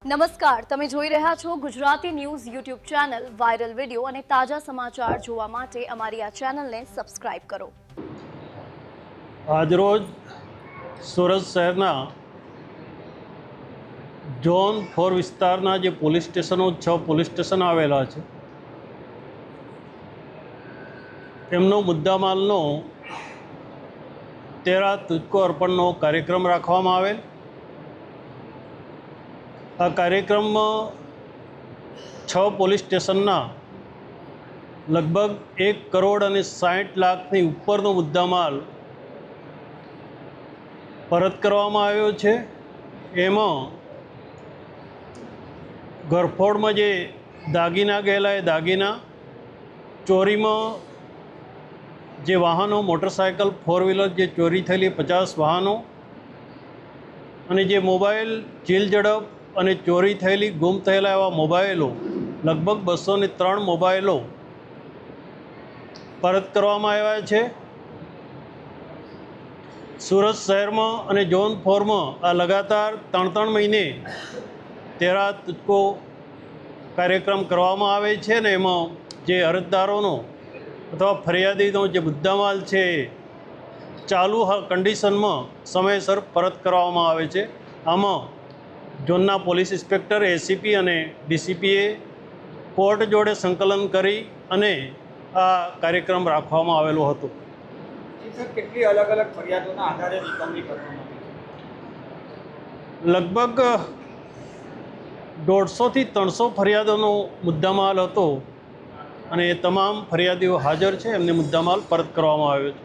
નમસ્કાર, તમે જોઈ રહ્યા છો Gujarati news YouTube channel. Viral video અને તાજા સમાચાર જોવા માટે અમારી આ ચેનલને સબસ્ક્રાઇબ કરો. આજરોજ સુરત શહેરના ઝોન 4 વિસ્તારના જે પોલીસ સ્ટેશનો 6 પોલીસ સ્ટેશન આવેલા છે એમનો મુદ્દામાલનો તેરા તુજકો અર્પણનો કાર્યક્રમ રાખવામાં આવેલ. આ કાર્યક્રમમાં 6 પોલીસ સ્ટેશનના લગભગ 1 કરોડ અને 60 લાખની ઉપરનો મુદ્દામાલ પરત કરવામાં આવ્યો છે. એમાં ઘરફોડમાં જે દાગીના ગયેલા એ દાગીના, ચોરીમાં જે વાહનો મોટરસાયકલ 4 વ્હીલર જે ચોરી થયેલી 50 વાહનો, અને જે મોબાઈલ ચીલ ઝડપ અને ચોરી થયેલી ગુમ થયેલા એવા મોબાઈલો લગભગ 203 મોબાઈલો પરત કરવામાં આવ્યા છે. સુરત શહેરમાં અને ઝોન 4માં આ લગાતાર 3 મહિને તેરા તુજકો કાર્યક્રમ કરવામાં આવે છે ને એમાં જે અરજદારોનો અથવા ફરિયાદીનો જે મુદ્દામાલ છે એ ચાલુ કન્ડિશનમાં સમયસર પરત કરવામાં આવે છે. આમાં ઝોનના પોલીસ ઇન્સ્પેક્ટર, એસીપી અને ડીસીપીએ કોર્ટ જોડે સંકલન કરી અને આ કાર્યક્રમ રાખવામાં આવેલો હતો. કેટલી અલગ અલગ ફરિયાદોના આધારે રિકવરી કરવામાં આવી? લગભગ 150 થી 300 ફરિયાદોનો મુદ્દામાલ હતો અને એ તમામ ફરિયાદીઓ હાજર છે. એમને મુદ્દામાલ પરત કરવામાં આવ્યો છે.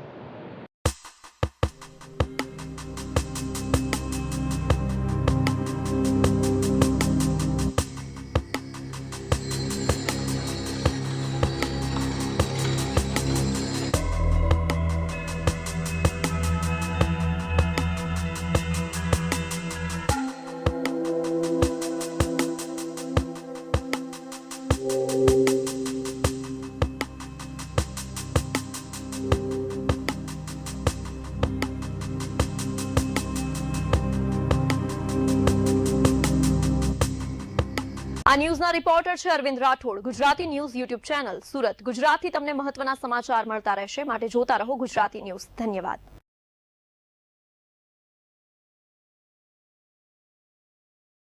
આ ન્યૂઝના રિપોર્ટર છે Arvind Rathod. Gujarati news YouTube channel Surat. ગુજરાતથી તમને મહત્વના સમાચાર મળતા રહેશે, માટે જોતા રહો ગુજરાતી ન્યૂઝ. ધન્યવાદ.